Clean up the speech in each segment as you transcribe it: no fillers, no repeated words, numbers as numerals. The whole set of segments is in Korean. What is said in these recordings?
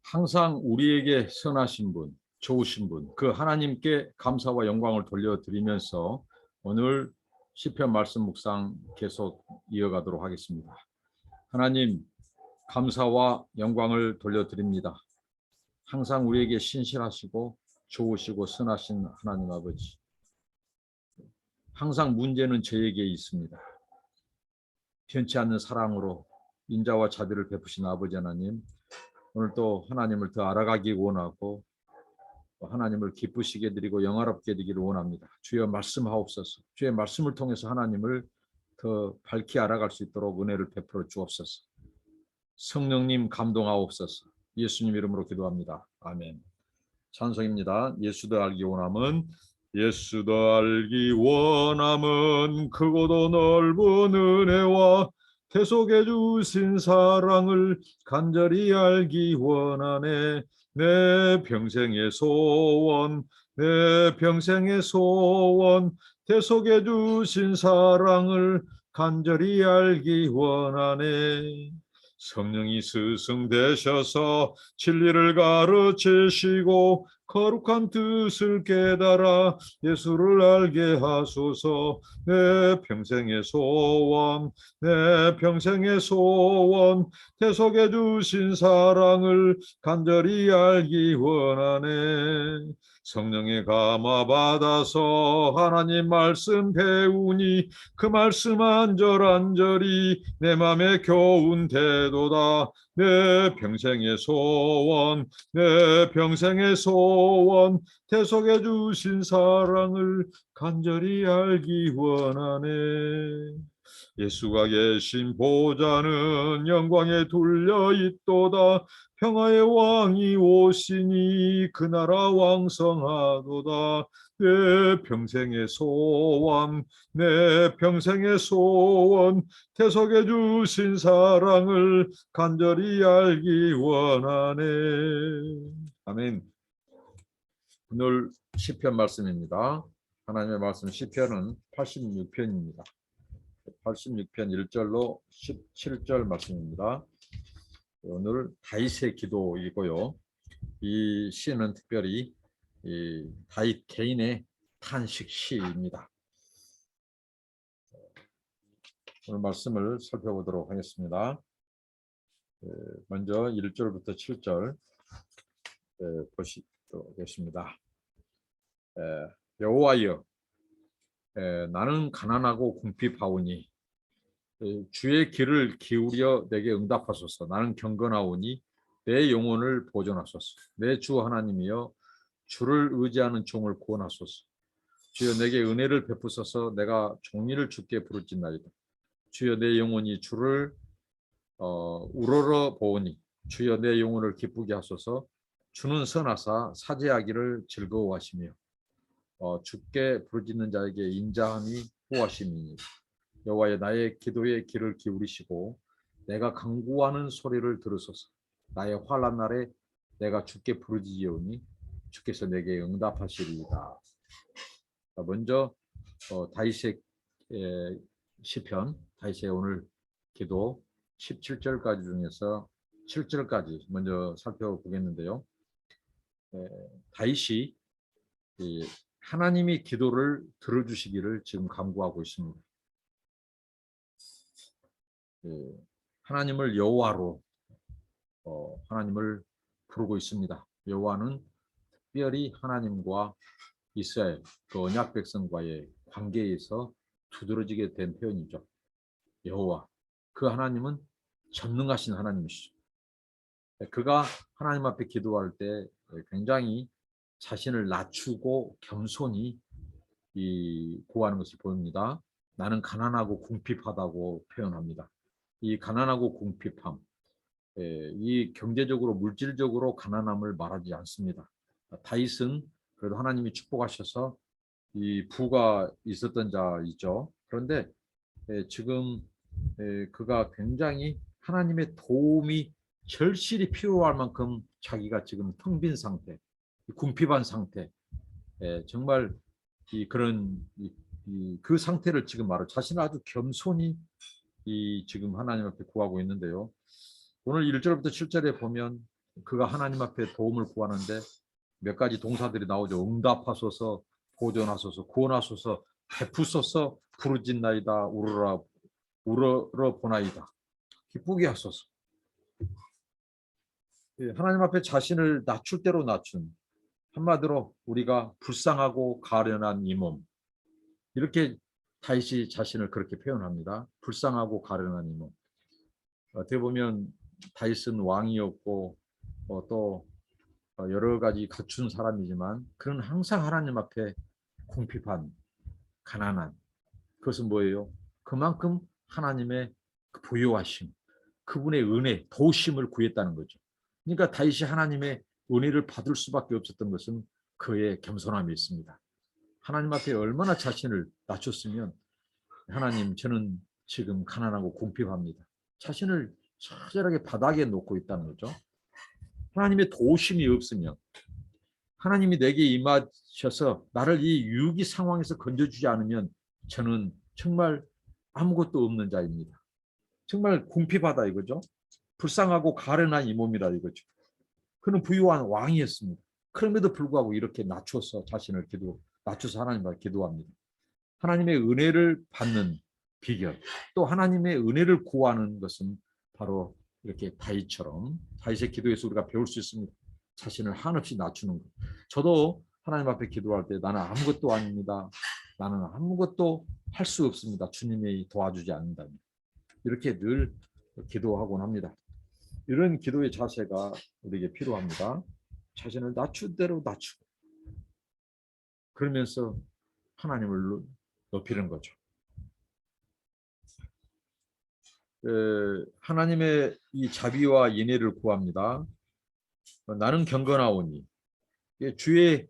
항상 우리에게 선하신 분, 좋으신 분, 그 하나님께 감사와 영광을 돌려드리면서 오늘 시편 말씀 묵상 계속 이어가도록 하겠습니다. 하나님, 감사와 영광을 돌려드립니다. 항상 우리에게 신실하시고 좋으시고 선하신 하나님 아버지, 항상 문제는 저에게 있습니다. 변치 않는 사랑으로 인자와 자비를 베푸신 아버지 하나님, 오늘 또 하나님을 더 알아가기 원하고 하나님을 기쁘시게 드리고 영화롭게 되기를 원합니다. 주여 말씀하옵소서. 주의 말씀을 통해서 하나님을 더 밝히 알아갈 수 있도록 은혜를 베풀어 주옵소서. 성령님 감동하옵소서. 예수님 이름으로 기도합니다. 아멘. 찬송입니다. 예수도 알기 원함은 예수도 알기 원함은 크고도 넓은 은혜와 계속해 주신 사랑을 간절히 알기 원하네. 내 평생의 소원, 내 평생의 소원, 계속해 주신 사랑을 간절히 알기 원하네. 성령이 스승 되셔서 진리를 가르치시고 거룩한 뜻을 깨달아 예수를 알게 하소서. 내 평생의 소원, 내 평생의 소원, 계속해 주신 사랑을 간절히 알기 원하네. 성령의 감화 받아서 하나님 말씀 배우니 그 말씀 안절안절이 내 맘에 겨운 태도다. 내 평생의 소원, 내 평생의 소원, 계속해 주신 사랑을 간절히 알기 원하네. 예수가 계신 보좌는 영광에 둘려 있도다. 평화의 왕이 오시니 그 나라 왕성하도다. 내 평생의 소원, 내 평생의 소원, 계속해 주신 사랑을 간절히 알기 원하네. 아멘. 오늘 시편 말씀입니다. 하나님의 말씀 시편은 86편입니다. 86편 1절로 17절 말씀입니다. 오늘 다윗의 기도이고요. 이 시는 특별히 다윗 개인의 탄식 시입니다. 오늘 말씀을 살펴보도록 하겠습니다. 먼저 1절부터 7절 보시겠습니다. 여호와여, 나는 가난하고 궁핍하오니 주의 귀를 기울여 내게 응답하소서. 나는 경건하오니 내 영혼을 보존하소서. 내 주 하나님이여, 주를 의지하는 종을 구원하소서. 주여 내게 은혜를 베푸소서. 내가 종리를 주께 부르짖나이다. 주여 내 영혼이 주를 우러러 보오니 주여 내 영혼을 기쁘게 하소서. 주는 선하사 사죄하기를 즐거워하시며 주께 부르짖는 자에게 인자함이 호하심이니 여호와여, 나의 기도에 귀를 기울이시고 내가 간구하는 소리를 들으소서. 나의 환난 날에 내가 주께 부르짖으오니 주께서 내게 응답하시리이다. 먼저 다윗의 시편, 다윗의 오늘 기도 17절까지 중에서 7절까지 먼저 살펴보겠는데요. 다윗이 하나님이 기도를 들어주시기를 지금 간구하고 있습니다. 하나님을 여호와로 하나님을 부르고 있습니다. 여호와는 특별히 하나님과 이스라엘 그 언약 백성과의 관계에서 두드러지게 된 표현이죠. 여호와, 그 하나님은 전능하신 하나님이시죠. 그가 하나님 앞에 기도할 때 굉장히 자신을 낮추고 겸손히 구하는 것을 보입니다. 나는 가난하고 궁핍하다고 표현합니다. 이 가난하고 궁핍함, 이 경제적으로 물질적으로 가난함을 말하지 않습니다. 다윗은 그래도 하나님이 축복하셔서 이 부가 있었던 자이죠. 그런데 지금 그가 굉장히 하나님의 도움이 절실히 필요할 만큼 자기가 지금 텅 빈 상태, 궁핍한 상태, 정말 그 상태를 지금 말하고 자신을 아주 겸손히 지금 하나님 앞에 구하고 있는데요. 오늘 1절부터 7절에 보면 그가 하나님 앞에 도움을 구하는데 몇 가지 동사들이 나오죠. 응답하소서, 보존하소서, 구원하소서, 베푸소서, 부르짖나이다, 우러러 보나이다, 기쁘게 하소서. 하나님 앞에 자신을 낮출 대로 낮춘, 한마디로 우리가 불쌍하고 가련한 이 몸, 이렇게 다윗이 자신을 그렇게 표현합니다. 불쌍하고 가련한 이 몸. 어떻게 보면 다윗은 왕이었고 또 여러 가지 갖춘 사람이지만 그는 항상 하나님 앞에 궁핍한, 가난한, 그것은 뭐예요? 그만큼 하나님의 부요하심, 그분의 은혜, 도우심을 구했다는 거죠. 그러니까 다윗이 하나님의 은혜를 받을 수밖에 없었던 것은 그의 겸손함이 있습니다. 하나님 앞에 얼마나 자신을 낮췄으면, 하나님, 저는 지금 가난하고 궁핍합니다, 자신을 처절하게 바닥에 놓고 있다는 거죠. 하나님의 도우심이 없으면, 하나님이 내게 임하셔서 나를 이 위기 상황에서 건져주지 않으면 저는 정말 아무것도 없는 자입니다. 정말 궁핍하다 이거죠. 불쌍하고 가련한 이 몸이다 이거죠. 그는 부유한 왕이었습니다. 그럼에도 불구하고 이렇게 낮춰서 자신을 낮춰서 하나님 앞에 기도합니다. 하나님의 은혜를 받는 비결, 또 하나님의 은혜를 구하는 것은 바로 이렇게 다윗의 기도에서 우리가 배울 수 있습니다. 자신을 한없이 낮추는 것. 저도 하나님 앞에 기도할 때 나는 아무것도 아닙니다, 나는 아무것도 할 수 없습니다, 주님이 도와주지 않는다면, 이렇게 늘 기도하곤 합니다. 이런 기도의 자세가 우리에게 필요합니다. 자신을 낮출 대로 낮추고, 그러면서 하나님을 높이는 거죠. 하나님의 이 자비와 인애를 구합니다. 나는 경건하오니, 주의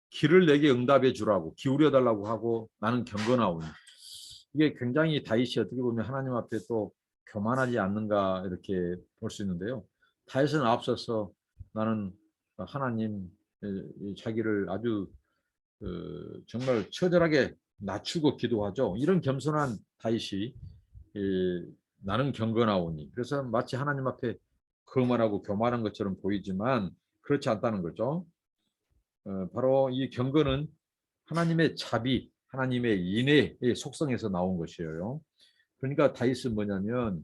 길을 내게 응답해 주라고, 기울여 달라고 하고, 나는 경건하오니, 이게 굉장히 다윗이 어떻게 보면 하나님 앞에 또 교만하지 않는가 이렇게 볼 수 있는데요. 다윗은 앞서서 나는 하나님, 자기를 아주 정말 처절하게 낮추고 기도하죠. 이런 겸손한 다윗이 나는 경건하오니, 그래서 마치 하나님 앞에 거만하고 교만한 것처럼 보이지만 그렇지 않다는 거죠. 바로 이 경건은 하나님의 자비, 하나님의 인애의 속성에서 나온 것이에요. 그러니까 다윗은 뭐냐면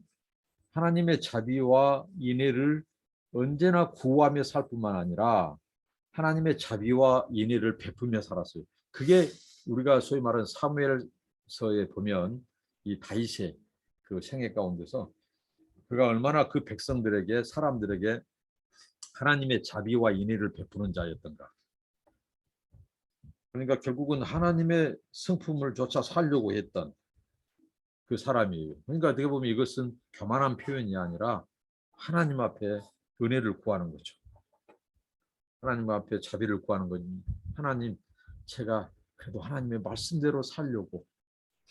하나님의 자비와 인애를 언제나 구하며 살 뿐만 아니라 하나님의 자비와 인애를 베풀며 살았어요. 그게 우리가 소위 말하는 사무엘서에 보면 이 다윗의 그 생애 가운데서 그가 얼마나 그 백성들에게, 사람들에게 하나님의 자비와 인애를 베푸는 자였던가. 그러니까 결국은 하나님의 성품을 조차 살려고 했던 그 사람이에요. 그러니까 어떻게 보면 이것은 교만한 표현이 아니라 하나님 앞에 은혜를 구하는 거죠. 하나님 앞에 자비를 구하는 거니, 하나님, 제가 그래도 하나님의 말씀대로 살려고,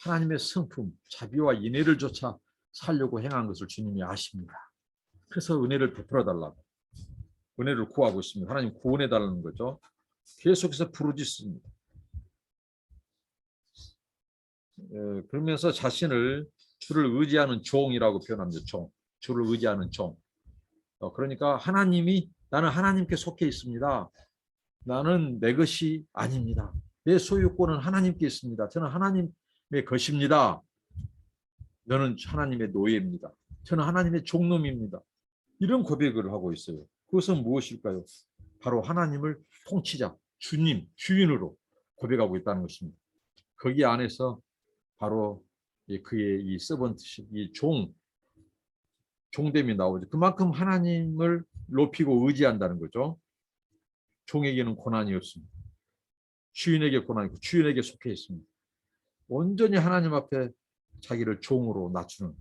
하나님의 성품, 자비와 인애를 조차 살려고 행한 것을 주님이 아십니다. 그래서 은혜를 베풀어 달라고, 은혜를 구하고 있습니다. 하나님 구원해 달라는 거죠. 계속해서 부르짖습니다. 그러면서 자신을 주를 의지하는 종이라고 표현합니다. 주를 의지하는 종. 그러니까 나는 하나님께 속해 있습니다. 나는 내 것이 아닙니다. 내 소유권은 하나님께 있습니다. 저는 하나님의 것입니다. 너는 하나님의 노예입니다. 저는 하나님의 종놈입니다. 이런 고백을 하고 있어요. 그것은 무엇일까요? 바로 하나님을 통치자, 주님, 주인으로 고백하고 있다는 것입니다. 거기 안에서 바로 그의 이 서번트십, 이 종됨이 나오죠. 그만큼 하나님을 높이고 의지한다는 거죠. 종에게는 고난이 없습니다. 주인에게 고난이 있고 주인에게 속해 있습니다. 온전히 하나님 앞에 자기를 종으로 낮추는.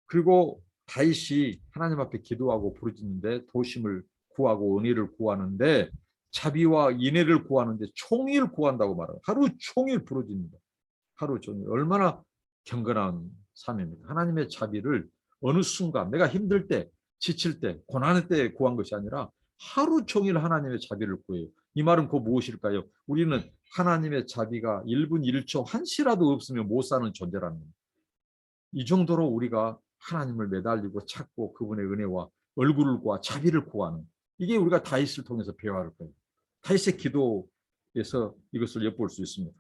그리고 다윗이 하나님 앞에 기도하고 부르짖는데, 도심을 구하고 은혜를 구하는데, 자비와 인애를 구하는데 총일 구한다고 말해요. 하루 종일 부르짖는다. 하루 종일. 얼마나 경건한 삶입니까? 하나님의 자비를 어느 순간, 내가 힘들 때, 지칠 때, 고난할 때 구한 것이 아니라 하루 종일 하나님의 자비를 구해요. 이 말은 그 무엇일까요? 우리는 하나님의 자비가 1분 1초 1시라도 없으면 못 사는 존재라는 겁니다. 이 정도로 우리가 하나님을 매달리고 찾고 그분의 은혜와 얼굴을 구하 자비를 구하는 이게 우리가 다윗을 통해서 배워야 할 거예요. 다윗의 기도에서 이것을 엿볼 수 있습니다.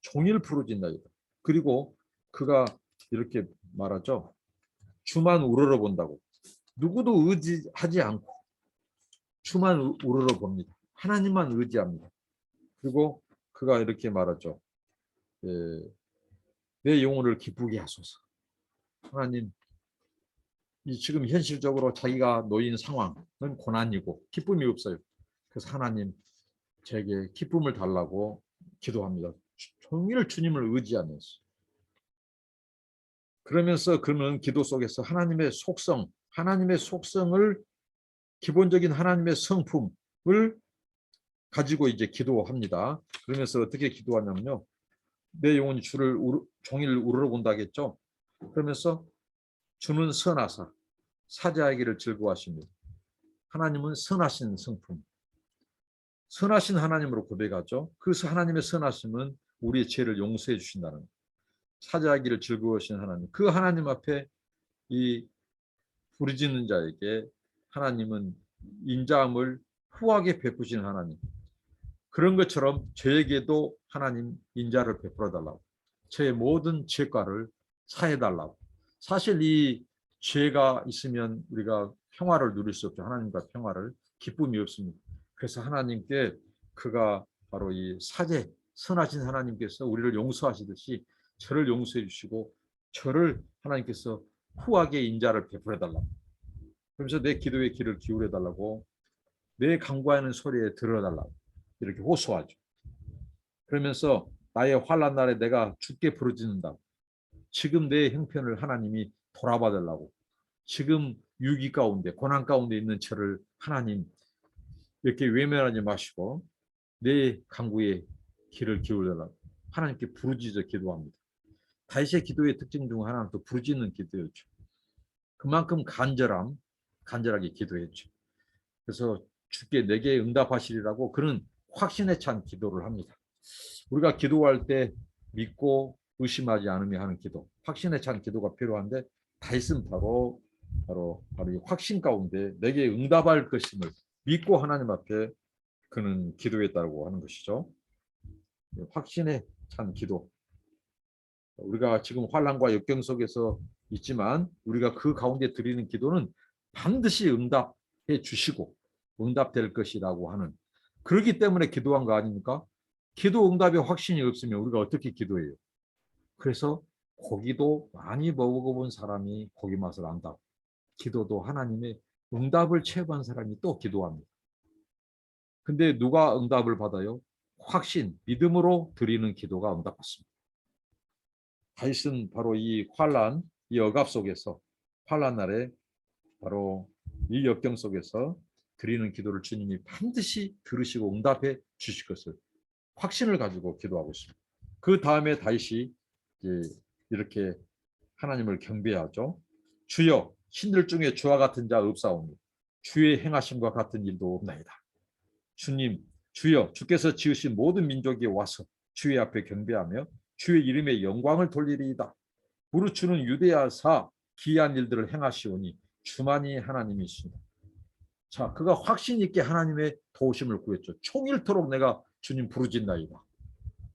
종일 부르짖나이다. 그리고 그가 이렇게 말하죠. 주만 우러러 본다고. 누구도 의지하지 않고 주만 우러러 봅니다. 하나님만 의지합니다. 그리고 그가 이렇게 말하죠. 내 영혼을 기쁘게 하소서. 하나님, 지금 현실적으로 자기가 놓인 상황은 고난이고 기쁨이 없어요. 그래서 하나님, 제게 기쁨을 달라고 기도합니다. 종일 주님을 의지하면서. 그러면서 그는 기도 속에서 하나님의 속성을 기본적인 하나님의 성품을 가지고 이제 기도합니다. 그러면서 어떻게 기도하냐면요. 내 영혼이 주를 종일 우러러 본다겠죠. 그러면서 주는 선하사 사자하기를 즐거워하십니다. 하나님은 선하신 성품, 선하신 하나님으로 고백하죠. 그래서 하나님의 선하심은 우리의 죄를 용서해 주신다는 사자하기를 즐거워하시는 하나님. 그 하나님 앞에 이 부르짖는 자에게 하나님은 인자함을 후하게 베푸시는 하나님. 그런 것처럼 저에게도 하나님 인자를 베풀어 달라고. 저의 모든 죄과를 사해 달라고. 사실 이 죄가 있으면 우리가 평화를 누릴 수 없죠. 하나님과 평화를 기쁨이 없습니다. 그래서 하나님께 그가 바로 이 사제 선하신 하나님께서 우리를 용서하시듯이 저를 용서해 주시고 저를 하나님께서 후하게 인자를 베풀어 달라고. 그러면서 내 기도의 귀를 기울여 달라고 내 간구하는 소리에 들어달라고 이렇게 호소하죠. 그러면서 나의 환난 날에 내가 주께 부르짖는다. 지금 내 형편을 하나님이 돌아봐 달라고. 지금 위기 가운데 고난 가운데 있는 저를 하나님 이렇게 외면하지 마시고 내 간구에 귀를 기울여달라고 하나님께 부르짖어 기도합니다. 다윗의 기도의 특징 중 하나는 또 부르짖는 기도였죠. 그만큼 간절하게 기도했죠. 그래서 주께 내게 응답하시리라고 그는 확신에 찬 기도를 합니다. 우리가 기도할 때 믿고 의심하지 않으며 하는 기도, 확신에 찬 기도가 필요한데 다윗은 바로 이 확신 가운데 내게 응답할 것임을 믿고 하나님 앞에 그는 기도했다고 하는 것이죠. 확신에 찬 기도. 우리가 지금 환난과 역경 속에서 있지만 우리가 그 가운데 드리는 기도는 반드시 응답해 주시고 응답될 것이라고 하는 그렇기 때문에 기도한 거 아닙니까? 기도 응답에 확신이 없으면 우리가 어떻게 기도해요? 그래서 고기도 많이 먹어본 사람이 고기 맛을 안다. 기도도 하나님의 응답을 체험한 사람이 또 기도합니다. 근데 누가 응답을 받아요? 확신, 믿음으로 드리는 기도가 응답받습니다. 다윗은 바로 이 환난, 이 억압 속에서 환난 날에 바로 이 역경 속에서 드리는 기도를 주님이 반드시 들으시고 응답해 주실 것을 확신을 가지고 기도하고 있습니다. 그 다음에 다윗이 이렇게 하나님을 경배하죠. 주여 신들 중에 주와 같은 자 없사오니 주의 행하심과 같은 일도 없나이다. 주님 주여 주께서 지으신 모든 민족이 와서 주의 앞에 경배하며 주의 이름에 영광을 돌리리이다. 무릇 주는 유대하사 기이한 일들을 행하시오니 주만이 하나님이시다. 자, 그가 확신 있게 하나님의 도우심을 구했죠. 총일토록 내가 주님 부르짖나이다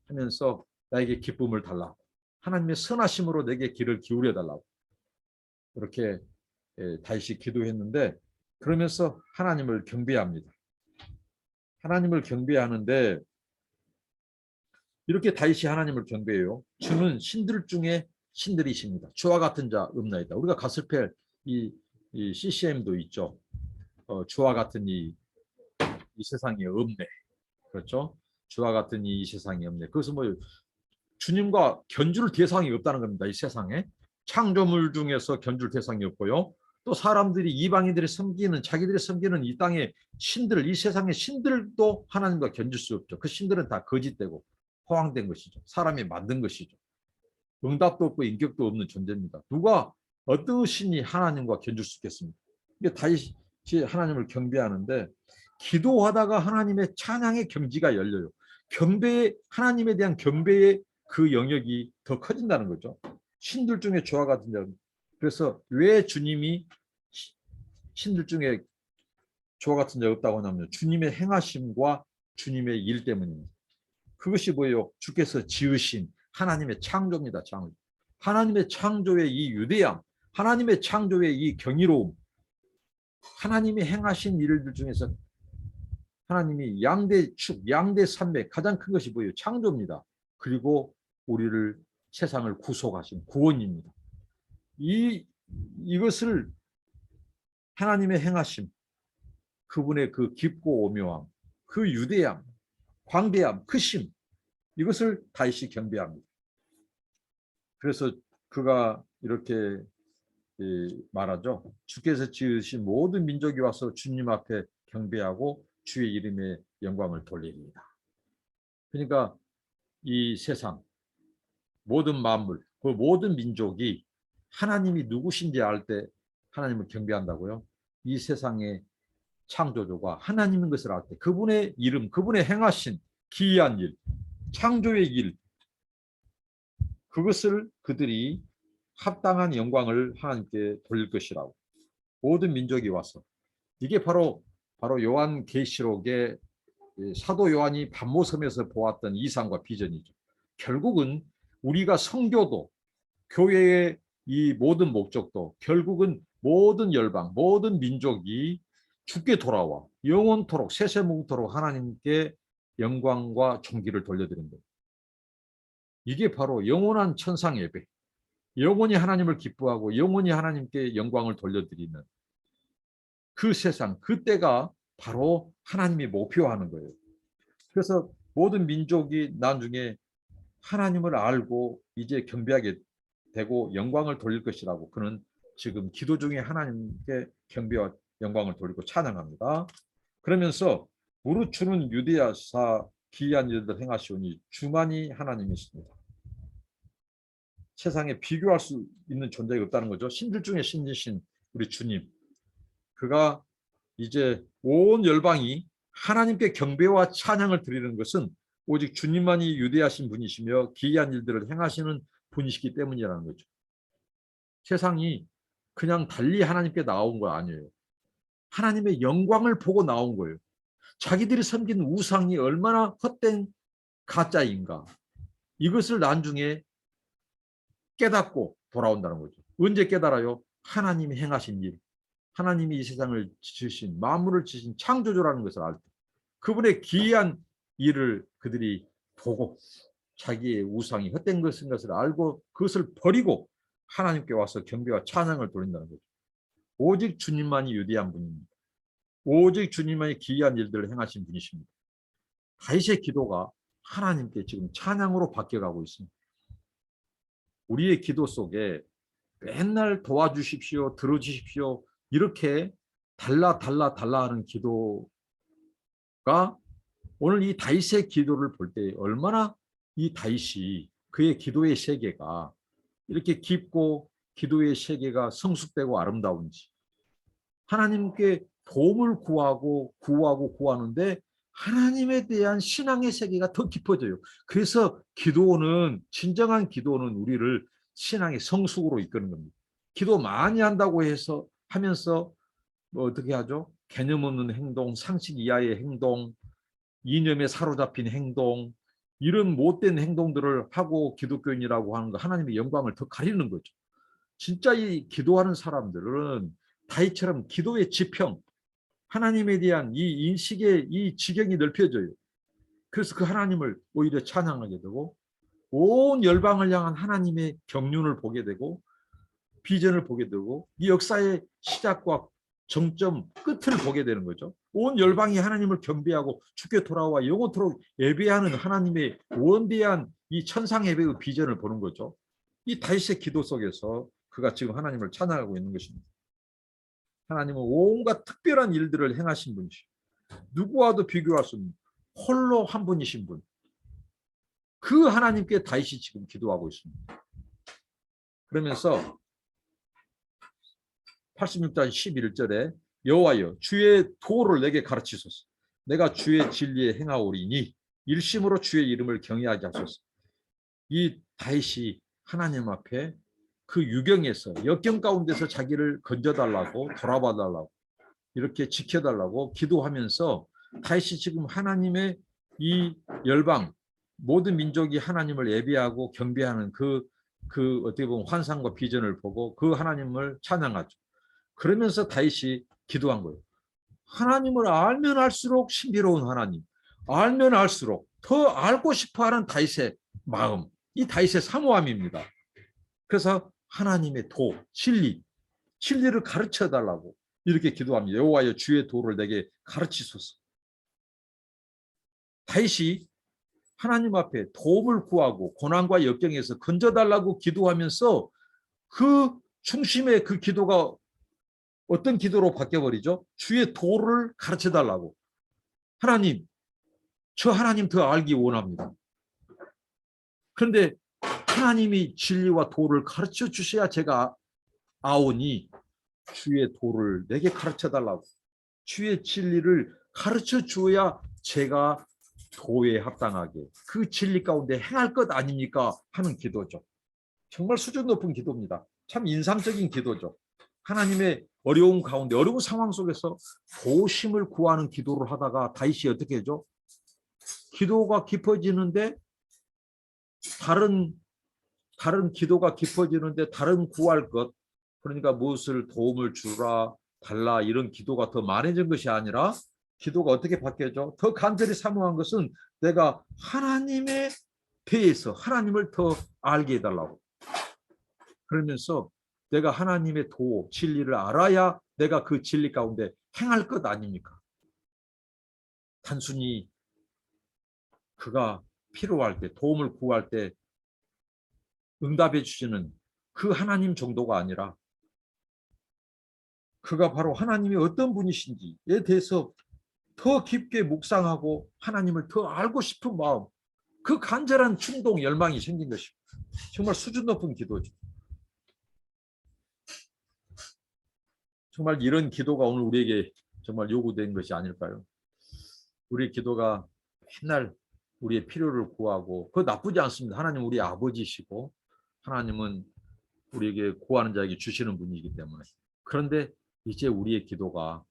하면서 나에게 기쁨을 달라고 하나님의 선하심으로 내게 귀를 기울여 달라고 이렇게 다윗이 기도했는데 그러면서 하나님을 경배합니다. 하나님을 경배하는데 이렇게 다윗이 하나님을 경배해요. 주는 신들 중에 신들이십니다. 주와 같은 자 없나이다. 우리가 가스펠 이 CCM도 있죠. 주와 같은 이 세상에 없네. 그렇죠? 주와 같은 이 세상에 없네. 그것은 뭐 주님과 견줄 대상이 없다는 겁니다. 이 세상에 창조물 중에서 견줄 대상이 없고요. 또 사람들이 이방인들이 섬기는 자기들이 섬기는 이 땅의 신들, 이 세상의 신들도 하나님과 견줄 수 없죠. 그 신들은 다 거짓되고 허황된 것이죠. 사람이 만든 것이죠. 응답도 없고 인격도 없는 존재입니다. 누가 어떤 신이 하나님과 견줄 수 있겠습니까? 이게 다윗이 하나님을 경배하는데 기도하다가 하나님의 찬양의 경지가 열려요. 하나님에 대한 경배의 그 영역이 더 커진다는 거죠. 신들 중에 주와 같은 자. 그래서 왜 주님이 신들 중에 저와 같은 자 없다고 하냐면 주님의 행하심과 주님의 일 때문입니다. 그것이 뭐예요? 주께서 지으신 하나님의 창조입니다. 창조. 하나님의 창조의 이 유대함, 하나님의 창조의 이 경이로움, 하나님이 행하신 일들 중에서 하나님이 양대 축, 양대 산맥 가장 큰 것이 뭐예요? 창조입니다. 그리고 우리를 세상을 구속하신 구원입니다. 이것을 하나님의 행하심, 그분의 그 깊고 오묘함, 그 유대함, 광대함, 크심, 이것을 다윗이 경배합니다. 그래서 그가 이렇게 말하죠. 주께서 지으신 모든 민족이 와서 주님 앞에 경배하고 주의 이름에 영광을 돌리리이다. 그러니까 이 세상 모든 만물, 그 모든 민족이 하나님이 누구신지 알 때 하나님을 경배한다고요. 이 세상의 창조주가 하나님인 것을 알 때 그분의 이름, 그분의 행하신 기이한 일, 창조의 일, 그것을 그들이 합당한 영광을 하나님께 돌릴 것이라고. 모든 민족이 와서. 이게 바로 요한계시록의 사도 요한이 밤모섬에서 보았던 이상과 비전이죠. 결국은 우리가 성교도, 교회의 이 모든 목적도 결국은 모든 열방, 모든 민족이 주께 돌아와 영원토록 세세무토록 하나님께 영광과 존귀를 돌려드린 거예요. 이게 바로 영원한 천상 예배, 영원히 하나님을 기뻐하고 영원히 하나님께 영광을 돌려드리는 그 세상, 그때가 바로 하나님이 목표하는 거예요. 그래서 모든 민족이 나중에 하나님을 알고 이제 경배하게 되고 영광을 돌릴 것이라고 그는 지금 기도 중에 하나님께 경배와 영광을 돌리고 찬양합니다. 그러면서 무릇 주는 유대야사 기이한 일들 행하시오니 주만이 하나님이십니다. 세상에 비교할 수 있는 존재가 없다는 거죠. 신들 중에 신이신 우리 주님, 그가 이제 온 열방이 하나님께 경배와 찬양을 드리는 것은 오직 주님만이 유대하신 분이시며 기이한 일들을 행하시는 분이시기 때문이라는 거죠. 세상이 그냥 달리 하나님께 나온 거 아니에요. 하나님의 영광을 보고 나온 거예요. 자기들이 섬긴 우상이 얼마나 헛된 가짜인가, 이것을 나중에 깨닫고 돌아온다는 거죠. 언제 깨달아요? 하나님이 행하신 일, 하나님이 이 세상을 지으신, 만물을 지으신 창조주라는 것을 알 때 그분의 기이한 일을 그들이 보고 자기의 우상이 헛된 것인 것을 알고 그것을 버리고 하나님께 와서 경배와 찬양을 돌린다는 거죠. 오직 주님만이 위대한 분입니다. 오직 주님만이 기이한 일들을 행하신 분이십니다. 다윗의 기도가 하나님께 지금 찬양으로 바뀌어가고 있습니다. 우리의 기도 속에 맨날 도와주십시오, 들어주십시오, 이렇게 달라 하는 기도가 오늘 이 다윗의 기도를 볼 때 얼마나 이 다윗이 그의 기도의 세계가 이렇게 깊고 기도의 세계가 성숙되고 아름다운지, 하나님께 도움을 구하는데 하나님에 대한 신앙의 세계가 더 깊어져요. 그래서 진정한 기도는 우리를 신앙의 성숙으로 이끄는 겁니다. 기도 많이 한다고 해서 하면서 뭐 어떻게 하죠? 개념 없는 행동, 상식 이하의 행동, 이념에 사로잡힌 행동, 이런 못된 행동들을 하고 기독교인이라고 하는 거 하나님의 영광을 더 가리는 거죠. 진짜 이 기도하는 사람들은 다윗처럼 기도의 지평, 하나님에 대한 이 인식의 이 지경이 넓혀져요. 그래서 그 하나님을 오히려 찬양하게 되고 온 열방을 향한 하나님의 경륜을 보게 되고 비전을 보게 되고 이 역사의 시작과 정점 끝을 보게 되는 거죠. 온 열방이 하나님을 경배하고 주께 돌아와 영원토록 예배하는 하나님의 원대한 이 천상 예배의 비전을 보는 거죠. 이 다윗의 기도 속에서 그가 지금 하나님을 찬양하고 있는 것입니다. 하나님은 온갖 특별한 일들을 행하신 분이시죠. 누구와도 비교할 수 없는 홀로 한 분이신 분. 그 하나님께 다윗이 지금 기도하고 있습니다. 그러면서 86장 11절에 여호와여 주의 도를 내게 가르치소서. 내가 주의 진리에 행하오리니 일심으로 주의 이름을 경외하게 하소서. 이 다윗이 하나님 앞에 그 유경에서 역경 가운데서 자기를 건져달라고 돌아봐달라고 이렇게 지켜달라고 기도하면서 다시 지금 하나님의 이 열방 모든 민족이 하나님을 예배하고 경배하는 그 어떻게 보면 환상과 비전을 보고 그 하나님을 찬양하죠. 그러면서 다시 기도한 거예요. 하나님을 알면 알수록 신비로운 하나님, 알면 알수록 더 알고 싶어하는 다윗의 마음, 이 다윗의 사모함입니다. 그래서 하나님의 도, 진리를 가르쳐달라고 이렇게 기도합니다. 여호와여 주의 도를 내게 가르치소서. 다윗이 하나님 앞에 도움을 구하고 고난과 역경에서 건져달라고 기도하면서 그 중심의 그 기도가 어떤 기도로 바뀌어버리죠? 주의 도를 가르쳐달라고. 하나님, 저 하나님 더 알기 원합니다. 그런데 하나님이 진리와 도를 가르쳐 주셔야 제가 아오니 주의 도를 내게 가르쳐 달라고. 주의 진리를 가르쳐 주어야 제가 도에 합당하게 그 진리 가운데 행할 것 아닙니까? 하는 기도죠. 정말 수준 높은 기도입니다. 참 인상적인 기도죠. 하나님의 어려운 가운데 어려운 상황 속에서 도심을 구하는 기도를 하다가 다윗이 어떻게 하죠? 기도가 깊어지는데 다른 기도가 깊어지는데 다른 구할 것, 그러니까 무엇을 도움을 주라 달라 이런 기도가 더 많아진 것이 아니라 기도가 어떻게 바뀌어져? 더 간절히 사모한 것은 내가 하나님에 대해서 하나님을 더 알게 해달라고. 그러면서 내가 하나님의 도, 진리를 알아야 내가 그 진리 가운데 행할 것 아닙니까? 단순히 그가 필요할 때, 도움을 구할 때 응답해 주시는 그 하나님 정도가 아니라 그가 바로 하나님이 어떤 분이신지에 대해서 더 깊게 묵상하고 하나님을 더 알고 싶은 마음, 그 간절한 충동, 열망이 생긴 것입니다. 정말 수준 높은 기도죠. 정말 이런 기도가 오늘 우리에게 정말 요구된 것이 아닐까요? 우리의 기도가 맨날 우리의 필요를 구하고 그거 나쁘지 않습니다. 하나님 우리 아버지시고 하나님은 우리에게 구하는 자에게 주시는 분이기 때문에. 그런데 이제 우리의 기도가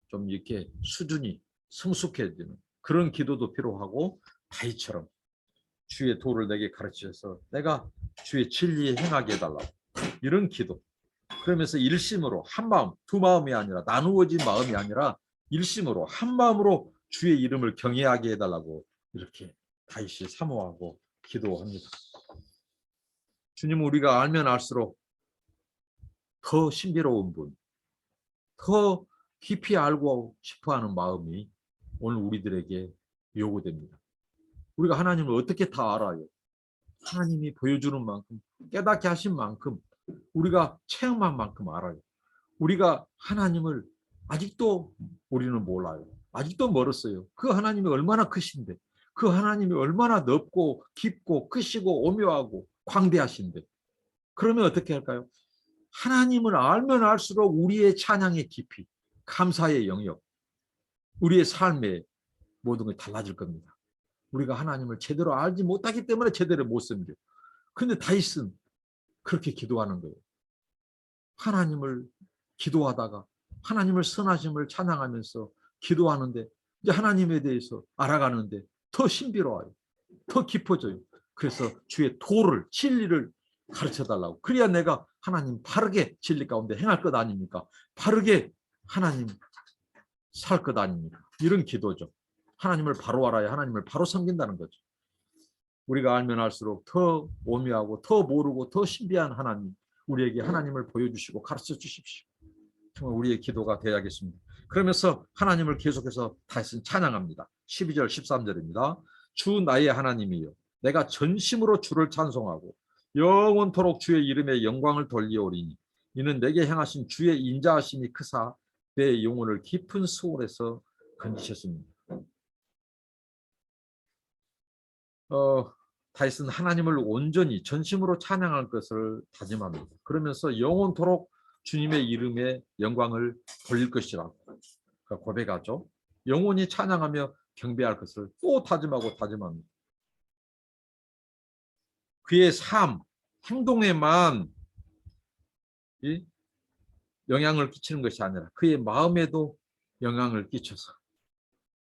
좀 이렇게 수준이 성숙해지는 그런 기도도 필요하고 다윗처럼 주의 도를 내게 가르치셔서 내가 주의 진리에 행하게 해달라고 이런 기도. 그러면서 일심으로 한 마음, 두 마음이 아니라 나누어진 마음이 아니라 일심으로 한 마음으로 주의 이름을 경외하게 해달라고 이렇게 다윗이 사모하고 기도합니다. 주님 우리가 알면 알수록 더 신비로운 분, 더 깊이 알고 싶어하는 마음이 오늘 우리들에게 요구됩니다. 우리가 하나님을 어떻게 다 알아요? 하나님이 보여주는 만큼 깨닫게 하신 만큼 우리가 체험한 만큼 알아요. 우리가 하나님을 아직도 우리는 몰라요. 아직도 멀었어요. 그 하나님이 얼마나 크신데, 그 하나님이 얼마나 넓고 깊고 크시고 오묘하고 광대하신데. 그러면 어떻게 할까요? 하나님을 알면 알수록 우리의 찬양의 깊이, 감사의 영역, 우리의 삶의 모든 게 달라질 겁니다. 우리가 하나님을 제대로 알지 못하기 때문에 제대로 못 섬겨요. 그런데 다윗은 그렇게 기도하는 거예요. 하나님을 기도하다가 하나님을 선하심을 찬양하면서 기도하는데 이제 하나님에 대해서 알아가는데 더 신비로워요. 더 깊어져요. 그래서 주의 도를, 진리를 가르쳐달라고. 그래야 내가 하나님 바르게 진리 가운데 행할 것 아닙니까? 바르게 하나님 살 것 아닙니까? 이런 기도죠. 하나님을 바로 알아야 하나님을 바로 섬긴다는 거죠. 우리가 알면 알수록 더 오묘하고 더 모르고 더 신비한 하나님, 우리에게 하나님을 보여주시고 가르쳐 주십시오. 정말 우리의 기도가 되어야겠습니다. 그러면서 하나님을 계속해서 다시 찬양합니다. 12절 13절입니다. 주 나의 하나님이여 내가 전심으로 주를 찬송하고 영원토록 주의 이름에 영광을 돌리오리니 이는 내게 행하신 주의 인자하심이 크사 내 영혼을 깊은 수월에서 건지셨습니다. 다윗은 하나님을 온전히 전심으로 찬양할 것을 다짐합니다. 그러면서 영원토록 주님의 이름에 영광을 돌릴 것이라고 고백하죠. 영원히 찬양하며 경배할 것을 또 다짐합니다. 그의 삶, 행동에만 영향을 끼치는 것이 아니라 그의 마음에도 영향을 끼쳐서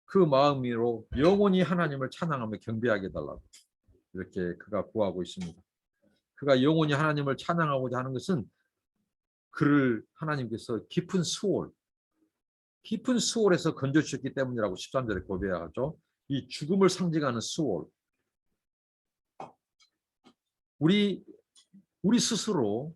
그 마음으로 영원히 하나님을 찬양하며 경배하게 해달라고 이렇게 그가 구하고 있습니다. 그가 영원히 하나님을 찬양하고자 하는 것은 그를 하나님께서 깊은 수월에서 건져주셨기 때문이라고 13절에 고백하죠. 이 죽음을 상징하는 수월. 우리 스스로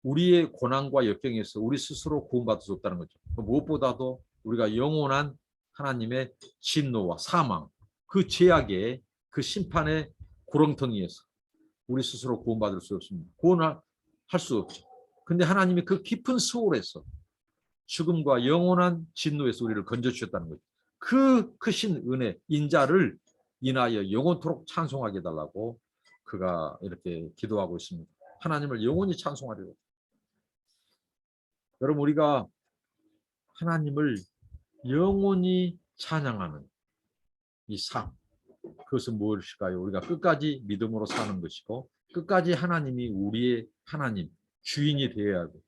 우리의 고난과 역경에서 우리 스스로 구원받을 수 없다는 거죠. 무엇보다도 우리가 영원한 하나님의 진노와 사망, 그 죄악의 그 심판의 구렁텅이에서 우리 스스로 구원받을 수 없습니다. 구원할 수 없죠. 근데 하나님이 그 깊은 수월에서 죽음과 영원한 진노에서 우리를 건져주셨다는 거죠. 그 크신 은혜, 인자를 인하여 영원토록 찬송하게 해달라고 그가 이렇게 기도하고 있습니다. 하나님을 영원히 찬송하려고. 여러분, 우리가 하나님을 영원히 찬양하는 이 삶, 그것은 무엇일까요? 우리가 끝까지 믿음으로 사는 것이고 끝까지 하나님이 우리의 하나님, 주인이 되어야 하고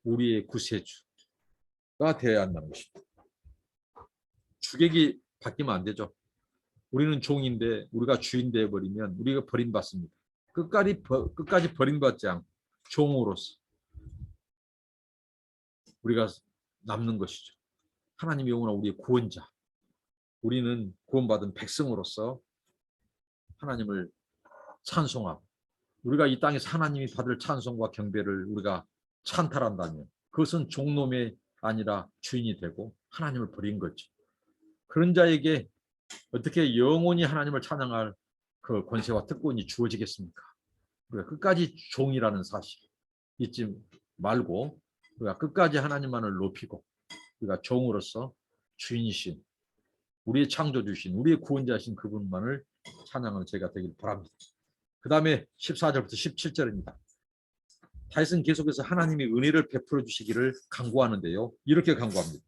우리의 구세주가 되어야 한다는 것입니다. 주객이 바뀌면 안 되죠. 우리는 종인데 우리가 주인 되어버리면 우리가 버림받습니다. 끝까지 버림받지 않고 종으로서 우리가 남는 것이죠. 하나님이 영원한 우리의 구원자. 우리는 구원받은 백성으로서 하나님을 찬송하고 우리가 이 땅에서 하나님이 받을 찬송과 경배를 우리가 찬탈한다면 그것은 종놈이 아니라 주인이 되고 하나님을 버린 거죠. 그런 자에게 어떻게 영원히 하나님을 찬양할 그 권세와 특권이 주어지겠습니까? 우리가 끝까지 종이라는 사실 잊지 말고 우리가 끝까지 하나님만을 높이고 우리가 종으로서 주인이신 우리의 창조주신 우리의 구원자신 그분만을 찬양하는 제가 되길 바랍니다. 그 다음에 14절부터 17절입니다. 다윗은 계속해서 하나님이 은혜를 베풀어 주시기를 간구하는데요. 이렇게 간구합니다.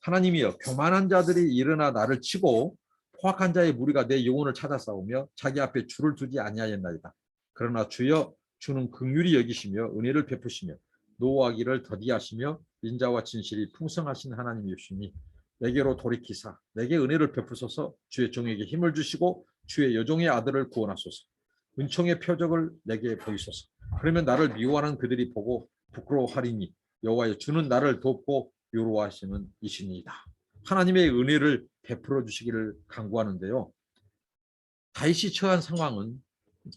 하나님이여, 교만한 자들이 일어나 나를 치고 포악한 자의 무리가 내 영혼을 찾아 싸우며 자기 앞에 줄을 두지 아니하였나이다. 그러나 주여, 주는 긍휼히 여기시며 은혜를 베푸시며 노하기를 더디하시며 인자와 진실이 풍성하신 하나님이시니 내게로 돌이키사 내게 은혜를 베푸소서. 주의 종에게 힘을 주시고 주의 여종의 아들을 구원하소서. 은총의 표적을 내게 보이소서. 그러면 나를 미워하는 그들이 보고 부끄러워하리니 여호와여, 주는 나를 돕고 위로하시는 이시니이다. 하나님의 은혜를 베풀어 주시기를 간구하는데요. 다윗이 처한 상황은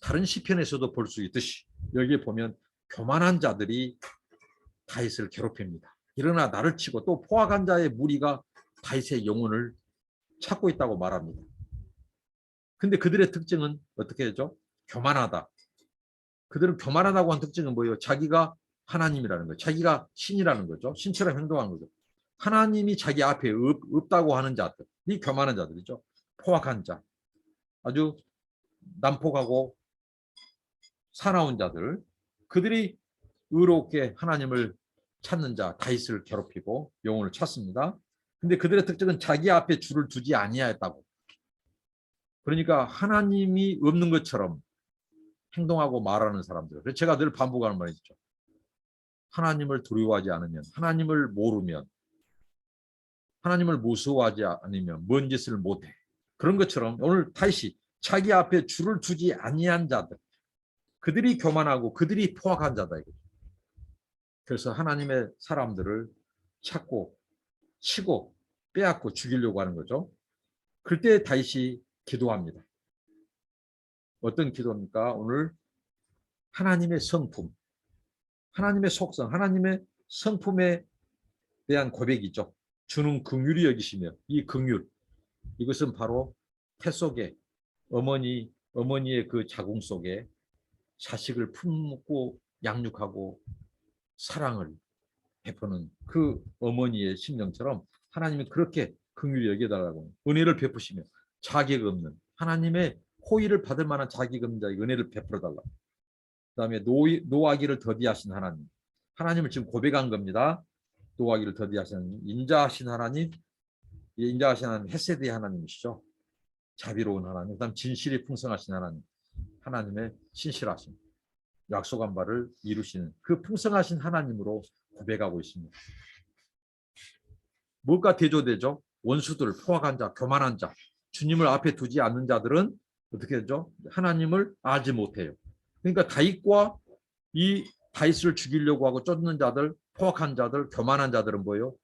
다른 시편에서도 볼 수 있듯이 여기에 보면 교만한 자들이 다윗을 괴롭힙니다. 일어나 나를 치고 또 포악한 자의 무리가 다윗의 영혼을 찾고 있다고 말합니다. 근데 그들의 특징은 어떻게 하죠? 교만하다. 그들은 교만하다고 한 특징은 뭐예요? 자기가 하나님이라는 거예요. 자기가 신이라는 거죠. 신처럼 행동하는 거죠. 하나님이 자기 앞에 없다고 하는 자들이 교만한 자들이죠. 포악한 자, 아주 난폭하고 사나운 자들, 그들이 의롭게 하나님을 찾는 자 다윗을 괴롭히고 영혼을 찾습니다. 근데 그들의 특징은 자기 앞에 줄을 두지 아니하였다고. 그러니까 하나님이 없는 것처럼 행동하고 말하는 사람들. 그래서 제가 늘 반복하는 말이 있죠. 하나님을 두려워하지 않으면, 하나님을 모르면, 하나님을 무서워하지 않으면 뭔 짓을 못해. 그런 것처럼 오늘 다시 자기 앞에 줄을 두지 아니한 자들, 그들이 교만하고 그들이 포악한 자다. 그래서 하나님의 사람들을 찾고 치고 빼앗고 죽이려고 하는 거죠. 그때 다윗이 기도합니다. 어떤 기도입니까? 오늘 하나님의 성품, 하나님의 속성, 하나님의 성품에 대한 고백이죠. 주는 긍휼히 여기시며, 이 긍휼, 이것은 바로 태 속에 어머니의 그 자궁 속에 자식을 품고 양육하고 사랑을 베푸는 그 어머니의 심정처럼 하나님이 그렇게 긍휼히 여겨달라고 은혜를 베푸시며 자격 없는 하나님의 호의를 받을 만한 자격 없는 자에게 은혜를 베풀어 달라고. 그 다음에 노하기를 더디하신 하나님, 하나님을 지금 고백한 겁니다. 노하기를 더디하신 인자하신 하나님, 인자하신 하나님, 헤세드의 하나님이시죠. 자비로운 하나님, 그 다음 진실이 풍성하신 하나님, 하나님의 신실하심. 약속한 바를 이루시는 그 풍성하신 하나님으로 고백하고 있습니다. 뭘까 대조되죠? 원수들, 포악한 자, 교만한 자, 주님을 앞에 두지 않는 자들은 어떻게 되죠? 하나님을 알지 못해요. 그러니까 다윗과 이 다윗을 죽이려고 하고 쫓는 자들, 포악한 자들, 교만한 자들은 뭐예요?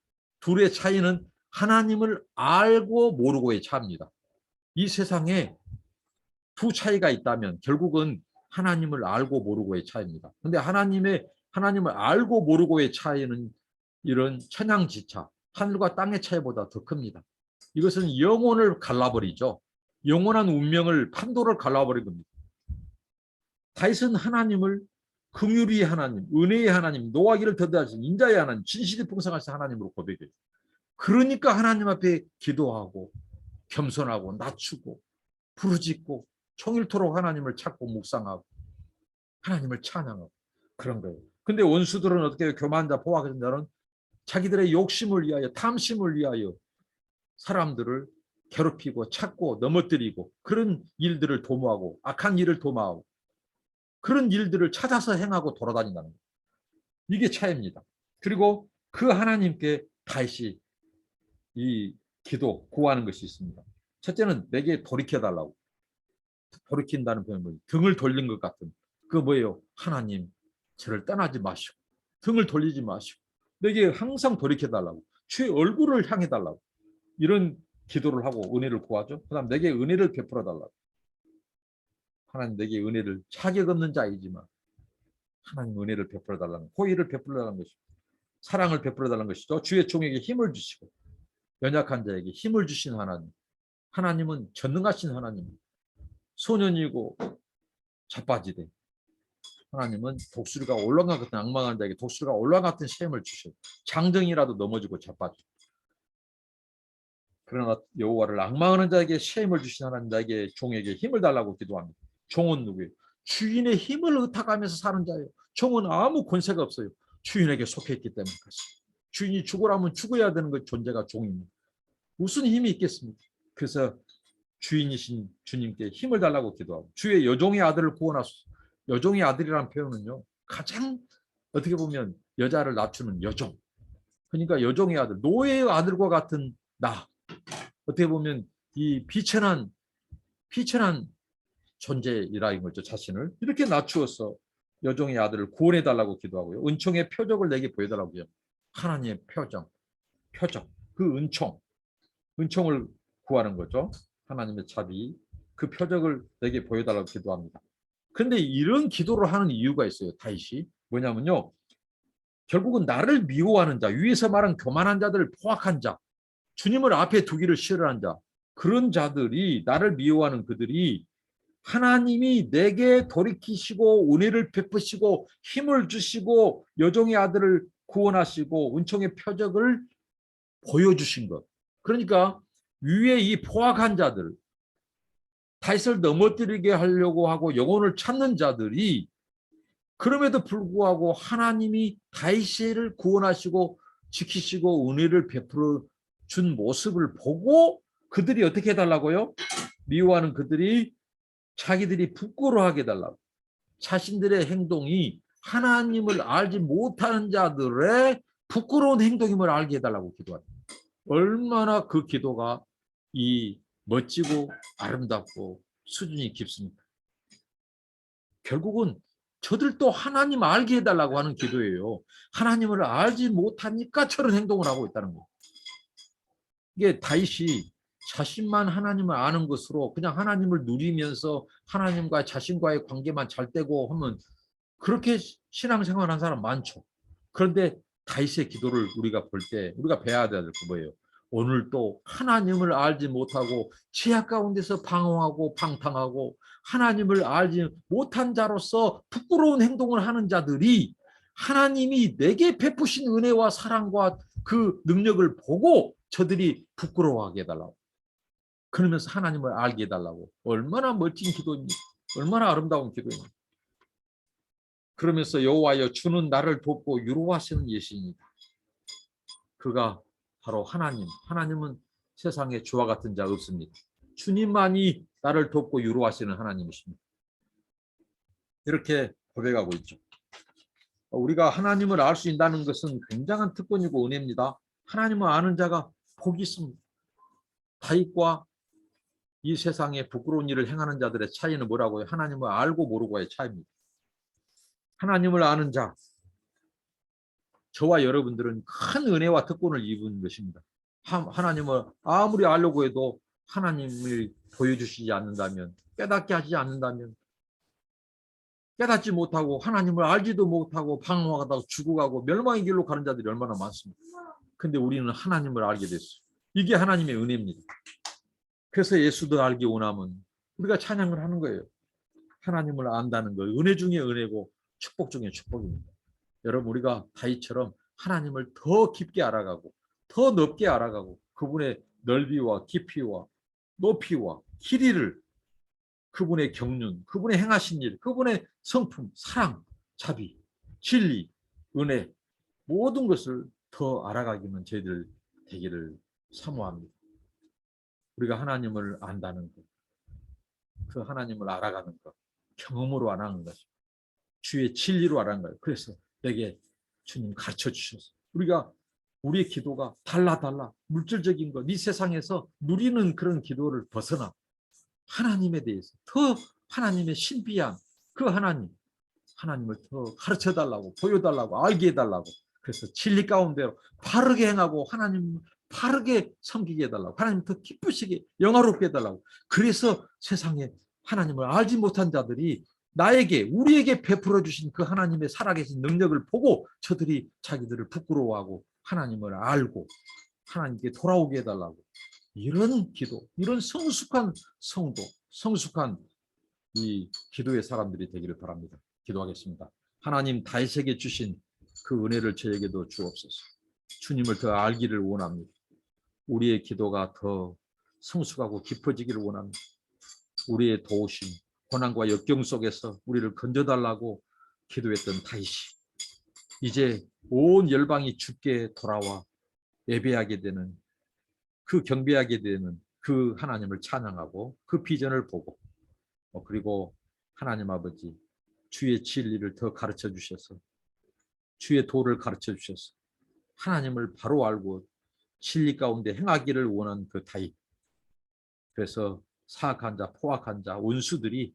둘의 차이는 하나님을 알고 모르고의 차이입니다. 이 세상에 두 차이가 있다면 결국은 하나님을 알고 모르고의 차이입니다. 근데 하나님을 알고 모르고의 차이는 이런 천양지차, 하늘과 땅의 차이보다 더 큽니다. 이것은 영혼을 갈라버리죠. 영원한 운명을 판도를 갈라버린 겁니다. 다윗은 하나님을 긍휼의 하나님, 은혜의 하나님, 노하기를 더디하신 인자의 하나님, 진실이 풍성하신 하나님으로 고백해요. 그러니까 하나님 앞에 기도하고 겸손하고 낮추고 부르짖고 총일토록 하나님을 찾고 묵상하고 하나님을 찬양하고 그런 거예요. 근데 원수들은 어떻게 해요? 교만한 자, 포악한 자는 자기들의 욕심을 위하여, 탐심을 위하여 사람들을 괴롭히고 찾고 넘어뜨리고 그런 일들을 도모하고 악한 일을 도모하고 그런 일들을 찾아서 행하고 돌아다닌다는 거예요. 이게 차이입니다. 그리고 그 하나님께 다시 이 기도 구하는 것이 있습니다. 첫째는 내게 돌이켜달라고. 돌이킨다는 표현은 뭐예요? 등을 돌린 것 같은. 그 뭐예요? 하나님 저를 떠나지 마시고 등을 돌리지 마시고 내게 항상 돌이켜달라고. 주의 얼굴을 향해달라고. 이런 기도를 하고 은혜를 구하죠. 그 다음 내게 은혜를 베풀어달라고. 하나님 내게 은혜를 자격 없는 자이지만 하나님 은혜를 베풀어달라는 호의를 베풀어달라는 것이죠. 사랑을 베풀어달라는 것이죠. 주의 종에게 힘을 주시고 연약한 자에게 힘을 주신 하나님. 하나님은 전능하신 하나님. 소년이고 자빠지되 하나님은 독수리가 올라간 같은 악망한 자에게 독수리가 올라간 같은 시험을 주셔. 장정이라도 넘어지고 자빠져. 그러나 여호와를 악망하는 자에게 시험을 주신 하나님 나에게 종에게 힘을 달라고 기도합니다. 종은 누구예요? 주인의 힘을 의탁하면서 사는 자예요. 종은 아무 권세가 없어요. 주인에게 속해 있기 때문에 그렇습니다. 주인이 죽으라면 죽어야 되는 그 존재가 종입니다. 무슨 힘이 있겠습니까? 그래서 주인이신 주님께 힘을 달라고 기도하고 주의 여종의 아들을 구원하소서. 여종의 아들이라는 표현은요. 가장 어떻게 보면 여자를 낮추는 여종. 그러니까 여종의 아들, 노예의 아들과 같은 나. 어떻게 보면 이 비천한 존재이라는 거죠. 자신을 이렇게 낮추어서 여종의 아들을 구원해달라고 기도하고요. 은총의 표적을 내게 보여달라고요. 하나님의 표적. 그 은총을 구하는 거죠. 하나님의 자비, 그 표적을 내게 보여달라고 기도합니다. 그런데 이런 기도를 하는 이유가 있어요. 다윗이 뭐냐면요. 결국은 나를 미워하는 자, 위에서 말한 교만한 자들을 포악한 자, 주님을 앞에 두기를 싫어하는 자, 그런 자들이 나를 미워하는 그들이 하나님이 내게 돌이키시고 은혜를 베푸시고 힘을 주시고 여종의 아들을 구원하시고 은총의 표적을 보여주신 것. 그러니까 위에 이 포악한 자들, 다윗을 넘어뜨리게 하려고 하고 영혼을 찾는 자들이 그럼에도 불구하고 하나님이 다윗을 구원하시고 지키시고 은혜를 베풀어 준 모습을 보고 그들이 어떻게 해달라고요? 미워하는 그들이 자기들이 부끄러워하게 해달라고. 자신들의 행동이 하나님을 알지 못하는 자들의 부끄러운 행동임을 알게 해달라고 기도합니다. 얼마나 그 기도가 이 멋지고 아름답고 수준이 깊습니까? 결국은 저들도 하나님 알게 해달라고 하는 기도예요. 하나님을 알지 못하니까 저런 행동을 하고 있다는 거예요. 이게 다윗이 자신만 하나님을 아는 것으로 그냥 하나님을 누리면서 하나님과 자신과의 관계만 잘 되고 하면 그렇게 신앙생활한 사람 많죠. 그런데 다윗의 기도를 우리가 볼 때 우리가 배워야 될 거 뭐예요? 오늘 또 하나님을 알지 못하고 죄악 가운데서 방황하고 방탕하고 하나님을 알지 못한 자로서 부끄러운 행동을 하는 자들이 하나님이 내게 베푸신 은혜와 사랑과 그 능력을 보고 저들이 부끄러워하게 해달라고. 그러면서 하나님을 알게 해달라고. 얼마나 멋진 기도입니까? 얼마나 아름다운 기도입니까? 그러면서 여호와여 주는 나를 돕고 위로하시는 예시입니다. 그가 바로 하나님. 하나님은 세상에 주와 같은 자 없습니다. 주님만이 나를 돕고 위로하시는 하나님이십니다. 이렇게 고백하고 있죠. 우리가 하나님을 알 수 있다는 것은 굉장한 특권이고 은혜입니다. 하나님을 아는 자가 복이 있습니다. 다윗과 이 세상에 부끄러운 일을 행하는 자들의 차이는 뭐라고요? 하나님을 알고 모르고의 차이입니다. 하나님을 아는 자, 저와 여러분들은 큰 은혜와 특권을 입은 것입니다. 하나님을 아무리 알려고 해도 하나님을 보여주시지 않는다면, 깨닫게 하지 않는다면, 깨닫지 못하고 하나님을 알지도 못하고 방황하다가 죽어가고 멸망의 길로 가는 자들이 얼마나 많습니다. 근데 우리는 하나님을 알게 됐어요. 이게 하나님의 은혜입니다. 그래서 예수도 알기 원하면 우리가 찬양을 하는 거예요. 하나님을 안다는 거 은혜 중에 은혜고 축복 중에 축복입니다. 여러분, 우리가 다윗처럼 하나님을 더 깊게 알아가고 더 넓게 알아가고 그분의 넓이와 깊이와 높이와 길이를, 그분의 경륜, 그분의 행하신 일, 그분의 성품, 사랑, 자비, 진리, 은혜, 모든 것을 더 알아가기는 저희들 되기를 사모합니다. 우리가 하나님을 안다는 것, 그 하나님을 알아가는 것, 경험으로 알아가는 것, 주의 진리로 알아가는 거예요. 그래서 내게 주님 가르쳐 주셔서 우리가 우리의 기도가 달라 물질적인 것, 이 세상에서 누리는 그런 기도를 벗어나 하나님에 대해서 더 하나님의 신비한 그 하나님을 더 가르쳐 달라고, 보여달라고, 알게 해달라고, 그래서 진리 가운데로 바르게 행하고 하나님 바르게 섬기게 해달라고, 하나님 더 기쁘시게 영화롭게 해달라고. 그래서 세상에 하나님을 알지 못한 자들이 우리에게 베풀어 주신 그 하나님의 살아계신 능력을 보고 저들이 자기들을 부끄러워하고 하나님을 알고 하나님께 돌아오게 해달라고, 이런 기도, 이런 성숙한 성도, 성숙한 이 기도의 사람들이 되기를 바랍니다. 기도하겠습니다. 하나님, 다윗에게 주신 그 은혜를 저에게도 주옵소서. 주님을 더 알기를 원합니다. 우리의 기도가 더 성숙하고 깊어지기를 원합니다. 우리의 도우심, 고난과 역경 속에서 우리를 건져달라고 기도했던 다윗이 이제 온 열방이 주께 돌아와 예배하게 되는, 그 경배하게 되는 그 하나님을 찬양하고 그 비전을 보고, 그리고 하나님 아버지 주의 진리를 더 가르쳐 주셔서 주의 도를 가르쳐 주셔서 하나님을 바로 알고 진리 가운데 행하기를 원한 그 다윗, 그래서 사악한 자, 포악한 자, 원수들이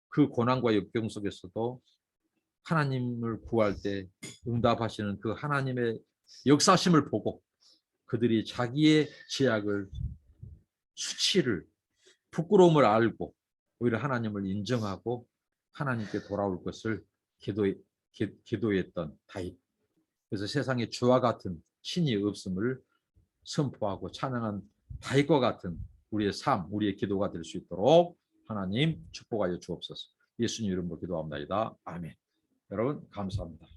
그 고난과 역경 속에서도 하나님을 구할 때 응답하시는 그 하나님의 역사심을 보고 그들이 자기의 죄악을, 수치를, 부끄러움을 알고 오히려 하나님을 인정하고 하나님께 돌아올 것을 기도했던 다윗. 그래서 세상에 주와 같은 신이 없음을 선포하고 찬양한 다윗과 같은 우리의 삶, 우리의 기도가 될 수 있도록 하나님 축복하여 주옵소서. 예수님 이름으로 기도합니다. 아멘. 여러분 감사합니다.